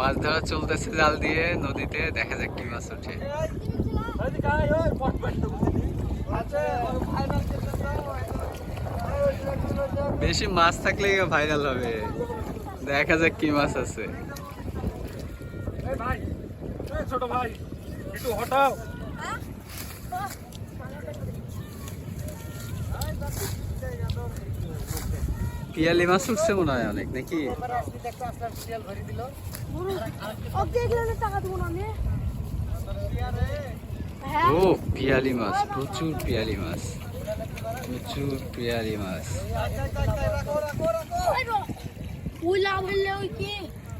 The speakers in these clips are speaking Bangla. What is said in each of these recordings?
মাছ ধরা চলতেছে জাল দিয়ে নদীতে, দেখা যাক কি মাছ ওঠে। বেশি মাছ থাকলে ভাইরাল হবে। দেখা যাক কি মাছ আছে। ছোট ভাই একটু হটাও। পিয়ালি মাছ উঠছে মনে হয় অনেক নাকি? ও পিয়ালি মাছ, প্রচুর পিয়ালি মাছ, প্রচুর পিয়ালি মাছ।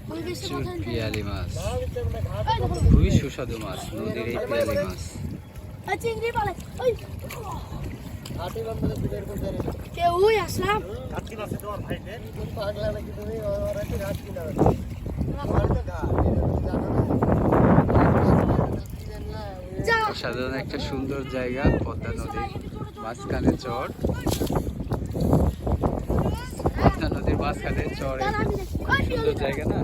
প্রচুর পিয়ালি মাছ, খুবই সুস্বাদু মাছ, নদীর এই পিয়ালি মাছ। সাধারণ একটা সুন্দর জায়গা, পদ্মা নদীর মাঝখানে চর, পদ্মা নদীর মাঝখানে চর, সুন্দর জায়গা না?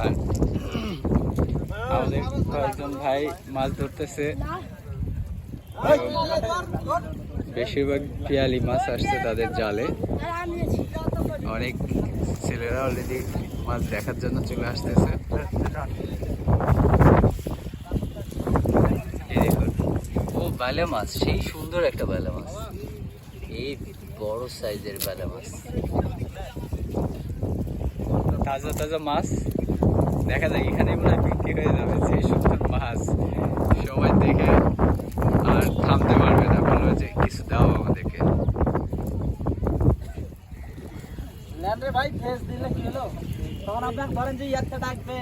আর আমাদের কয়েকজন ভাই মাছ ধরতেছে, বেশিরভাগ পিয়ালি মাছ আসছে তাদের জালে। অনেক ছেলেরা অলরেডি মাছ দেখার জন্য চলে আসতেছে। ও বেলে মাছ, সেই সুন্দর একটা বেলে মাছ, এই বড় সাইজের বেলে মাছ, তাজা তাজা মাছ। দেখা যায় এখানে মনে হয় বিক্রি হয়ে যাবে, সেই সুন্দর মাছ সবাই দেখে আর থামতে পারবে না, বলবে যে কিছু দাও আমাদেরকে। ভাই ফেস দিলে কি হলো, তখন আপনাকে বলেন যে ইয়ারটা ডাকবে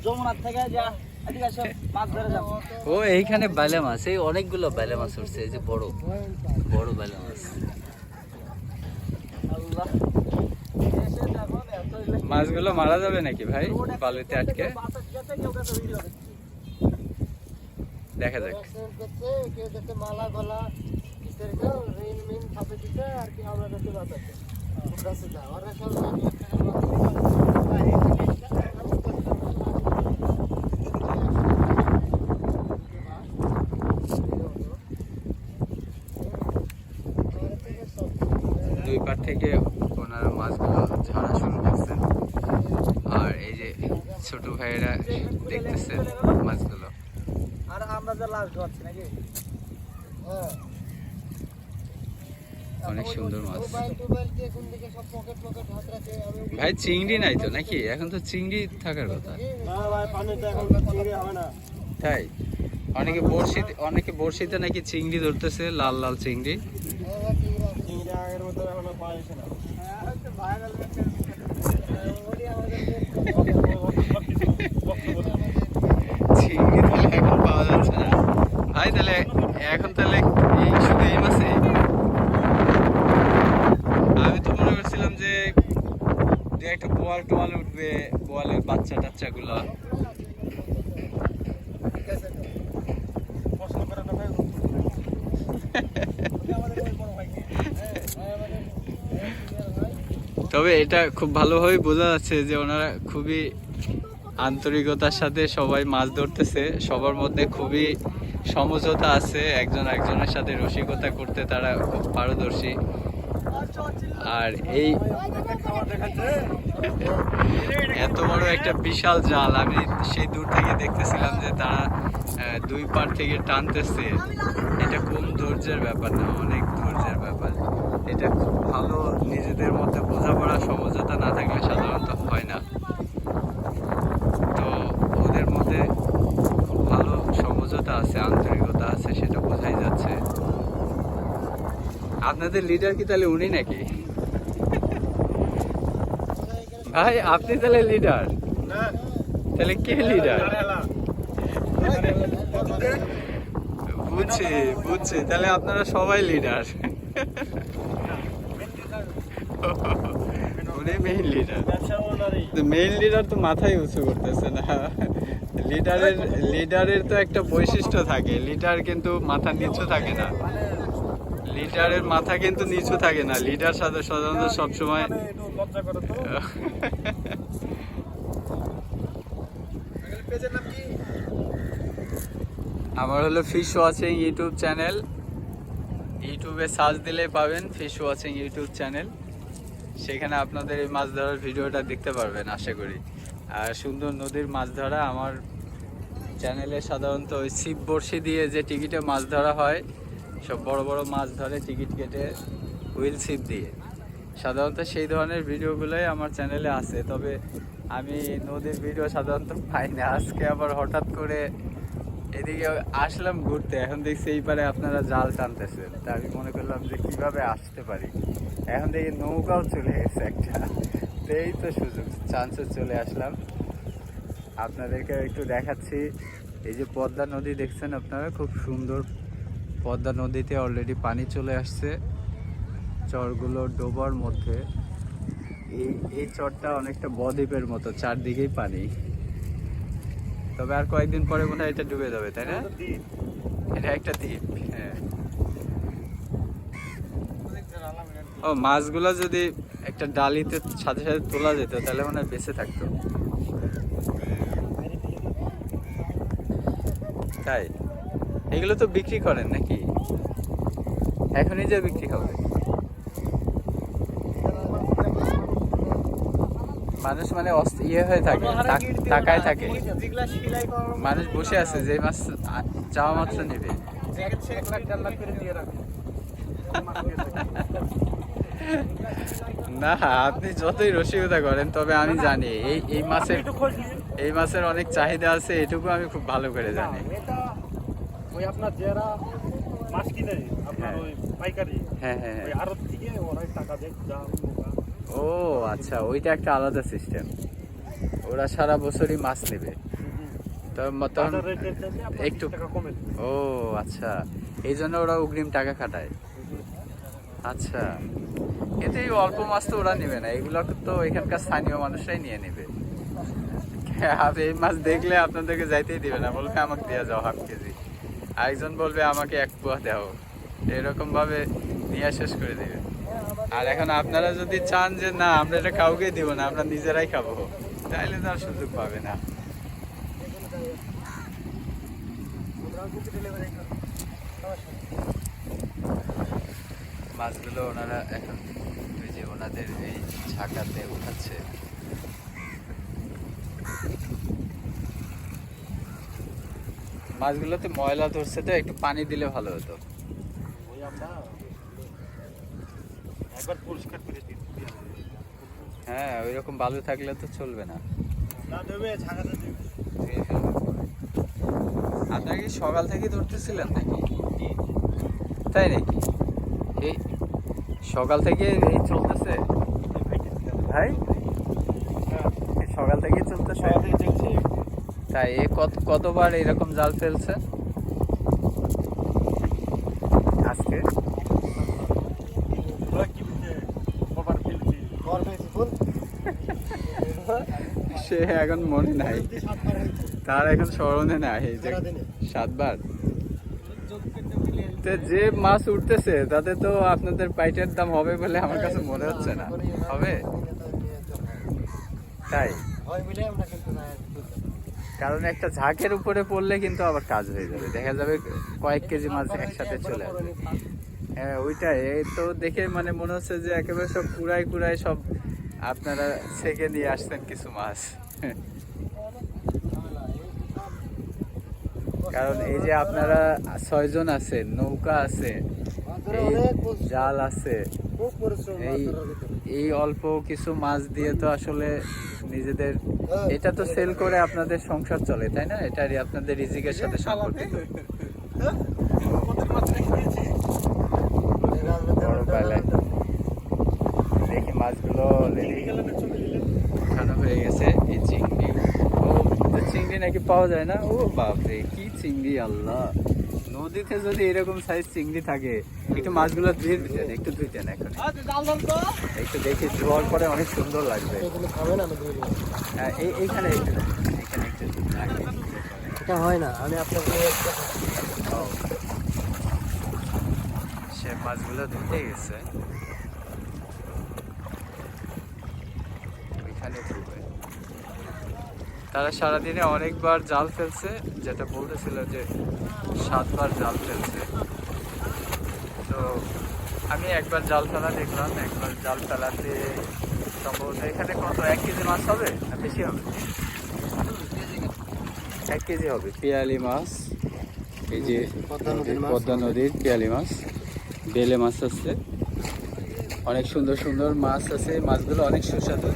যমুনার থেকে, যা এদিকে আসো মাছ ধরে যাবো। ও এইখানে বেলে মাছ, এই অনেকগুলো বেলে মাছ উঠছে, এই যে বড় বড় বেলে মাছ। মাছগুলো মারা যাবে নাকি ভাই বালুতে আটকে? দেখা যাক। মালা গলা আর কি আমরা দুই পার থেকে ওনারা মাছগুলো ঝাড়া শুরু করছেন, আর এই যে ছোট ভাইয়েরা দেখতেছে মাছগুলো। আর আমরা যে লাশ ধরছি নাকি, অনেক সুন্দর মাছ। ভাই চিংড়ি নাই তো নাকি? এখন তো চিংড়ি থাকার কথা। তাই অনেকে বড়শিতে নাকি চিংড়ি ধরতেছে, লাল লাল চিংড়ি। চিংড়ি তাহলে এখন পাওয়া যাচ্ছে না ভাই, তাহলে এখন তাহলে এই শুধু এই মাছে? আমি তো মনে করছিলাম যে একটা বোয়াল টোয়াল উঠবে, বোয়ালের বাচ্চা টাচ্চা গুলো। তবে এটা খুব ভালোভাবে বোঝা যাচ্ছে যে ওনারা খুবই আন্তরিকতার সাথে সবাই মাছ ধরতেছে, সবার মধ্যে খুবই সমঝোতা আছে, একজন একজনের সাথে রসিকতা করতে তারা খুব পারদর্শী। আর এই এত বড় একটা বিশাল জাল, আমি সেই দূর থেকে দেখতেছিলাম যে তারা দুই পার থেকে টানতেছে। এটা কম ধৈর্যের ব্যাপার না, অনেক ধৈর্যের ব্যাপার। এটা খুব ভালো, নিজেদের মধ্যে বোঝাপড়া সমঝোতা না থাকলে সাধারণত হয় না। তো ওদের মধ্যে খুব ভালো সমঝোতা আছে, আন্তরিকতা আছে, সেটা বোঝাই যাচ্ছে। আপনাদের লিডার কি তাহলে উনি নাকি? ভাই আপনি তাহলে লিডার? তাহলে কে লিডার? বুঝছি, তাহলে আপনারা সবাই লিডার। উনি মেইন লিডার। মেইন লিডার তো মাথায় উঁচু করতেছে না। লিডারের তো একটা বৈশিষ্ট্য থাকে, লিডার কিন্তু মাথা নিচু থাকে না। লিডারের মাথা কিন্তু নিচু থাকে না, লিডার সাধারণত সবসময় পেজের নাম কি? আমার হলো ফিশ ওয়াচিং ইউটিউব চ্যানেল। ইউটিউবে সার্চ দিলেই পাবেন ফিশ ওয়াচিং ইউটিউব চ্যানেল। সেখানে আপনাদের এই মাছ ধরার ভিডিওটা দেখতে পারবেন আশা করি। আর সুন্দর নদীর মাছ ধরা আমার চ্যানেলে সাধারণত ওই ছিপ বড়শি দিয়ে যে টিকিটে মাছ ধরা হয়, সব বড় বড় মাছ ধরে টিকিট কেটে হুইল ছিপ দিয়ে, সাধারণত সেই ধরনের ভিডিওগুলোই আমার চ্যানেলে আছে। তবে আমি নদীর ভিডিও সাধারণত পাই না। আজকে আবার হঠাৎ করে এদিকে আসলাম ঘুরতে, এখন দেখছি এই পারে আপনারা জাল টানতেছেন, তা আমি মনে করলাম যে কিভাবে আসতে পারি। এখন দেখি নৌকাও চলে গেছে একটা, তো এই তো সুযোগ, চান্সে চলে আসলাম। আপনাদেরকে একটু দেখাচ্ছি, এই যে পদ্মা নদী দেখছেন আপনারা, খুব সুন্দর পদ্মা নদীতে অলরেডি পানি চলে আসছে চরগুলো ডোবার মধ্যে। এই চরটা অনেকটা বদ্বীপের মতো, চারদিকেই পানি। তবে আর কয়েকদিন পরে মনে হয় এটা ডুবে যাবে, তাই না? এটা একটা দ্বীপ। হ্যাঁ, ও মাছগুলো যদি একটা ডালিতে সাথে সাথে তোলা যেত তাহলে মনে হয় বেঁচে থাকতো। তাই এগুলো তো বিক্রি করেন নাকি? এখনই যে বিক্রি হবে? মানুষ মানে ইয়ে হয়ে থাকে, তাকায় থাকে, মানুষ বসে আছে যে মাছ চাওয়া মাত্র নেবে। না, আপনি যতই রসিকতা করেন, তবে আমি জানি এই মাছের অনেক চাহিদা আছে, এটুকু আমি খুব ভালো করে জানি। ওই আপনার যারা মাছ কিনে আপনার ওই পাইকারি, হ্যাঁ হ্যাঁ ওই আড়ত থেকে ওরাই টাকা দেয় যা। ও আচ্ছা, ওইটা একটা আলাদা সিস্টেম। ওরা সারা বছরই মাছ নেবে, তখন একটু। ও আচ্ছা, এই জন্য ওরা অগ্রিম টাকা খাটায়। আচ্ছা, কিন্তু এই অল্প মাছ তো ওরা নেবে না, এগুলো তো এখানকার স্থানীয় মানুষরাই নিয়ে নেবে। এই মাছ দেখলে আপনাদেরকে যাইতেই দিবে না, বলবে আমাকে দিয়ে যাও হাফ কেজি, আরেকজন বলবে আমাকে 1 পোয়া দাও, এরকম ভাবে নিয়ে শেষ করে দেবে। আর এখন আপনারা যদি চান যে না আমরা এটা কাউকে দিব না, আমরা নিজেরাই খাবো, তাহলে তো আর সুযোগ পাবে না। মাছগুলো ওনারা এখন ওই যে ওনাদের এই ঝাঁকাতে উঠাচ্ছে। মাছগুলোতে ময়লা ধরছে, তো একটু পানি দিলে ভালো হতো। ওই আমরা একবার পরিষ্কার করে দিই। হ্যাঁ, ওই রকম বালু থাকলে তো চলবে না। না দেবে, ঝাঁকাতে দেবে। আপনারা কি সকাল থেকে ধরতেছিলেন নাকি? তাই নাকি? এই সকাল থেকে এই চলতেছে ভাই? এই সকাল থেকে চলতেছে? তাই কতবার এরকম জাল ফেলছে আজকে? সে এখন মনে নাই, তার এখন স্মরণে নাই যে 7 বার। যে মাছ উঠতেছে তাতে তো আপনাদের পাইটের দাম হবে বলে আমার কাছে মনে হচ্ছে না। হবে? তাই? কারণ একটা ঝাঁকের উপরে পড়লে কিন্তু আবার কাজ হয়ে যাবে, দেখা যাবে কয়েক কেজি মাছ একসাথে চলে আসবে। হ্যাঁ ওইটাই, এই তো দেখে মানে মনে হচ্ছে যে একেবারে সব কুড়াই সব আপনারা ছেঁকে নিয়ে আসছেন কিছু মাছ। কারণ এই যে আপনারা 6 জন আছেন, নৌকা আছে, এই জাল আছে, এই অল্প কিছু মাছ দিয়ে তো আসলে নিজেদের এটা তো সেল করে আপনাদের সংসার চলে, তাই না? এটাই আপনাদের রিজিকের সাথে সম্পর্কিত। দেখি মাছগুলো খানো হয়ে গেছে। এই চিংড়ি, ও চিংড়ি নাকি পাওয়া যায় না? ও বাপরে, কি চিংড়ি! আল্লাহ, নদীতে যদি এরকম সাইজ চিংড়ি থাকে, একটু মাছগুলো ধুয়ে দিতেন, একটু ধুইতেন এখন, একটু দেখি ধোয়ার পরে অনেক সুন্দর লাগবে। হ্যাঁ, এইখানে একটু হয় না, আমি আপনাকে সে মাছগুলো ধুতে গেছে, ওইখানে ধুবে। তারা সারাদিনে অনেকবার জাল ফেলছে, যেটা বলতেছিল যে 7 বার জাল ফেলছে। তো আমি একবার জাল ফেলা দেখলাম, একবার জাল ফেলাতে সম্ভবত এখানে কত 1 কেজি মাছ হবে না বেশি হবে? 1 কেজি হবে পিয়ালি মাছ। এই যে পদ্মা নদীর পিয়ালি মাছ, বেলে মাছ আছে, অনেক সুন্দর সুন্দর মাছ আছে, মাছগুলো অনেক সুস্বাদু।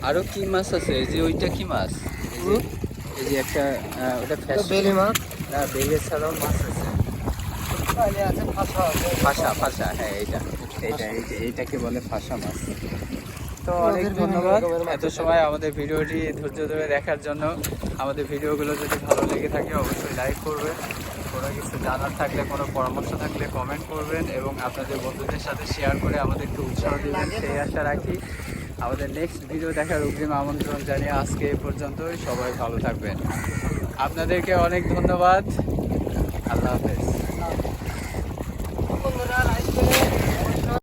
আরো কি মাছ আছে? এই যে ওইটা কি মাছ? এই যে একটা ওটা বেলে মাছ, না বেলে ছাড়াও মাছ আছে, ফাঁসা ফাঁসা, হ্যাঁ এইটা এইটা এইটাকে বলে ফাঁসা মাছ। তো অনেক ধন্যবাদ এত সময় আমাদের ভিডিওটি ধৈর্য ধরে দেখার জন্য। আমাদের ভিডিওগুলো যদি ভালো লেগে থাকে অবশ্যই লাইক করবেন, কোনো কিছু জানার থাকলে, কোনো পরামর্শ থাকলে কমেন্ট করবেন এবং আপনাদের বন্ধুদের সাথে শেয়ার করে আমাদেরকে উৎসাহ দেবেন, সেই আশা রাখি। আমাদের নেক্সট ভিডিও দেখার অগ্রিম আমন্ত্রণ জানিয়ে আজকে এই পর্যন্তই। সবাই ভালো থাকবেন, আপনাদেরকে অনেক ধন্যবাদ। আল্লাহ হাফেজ।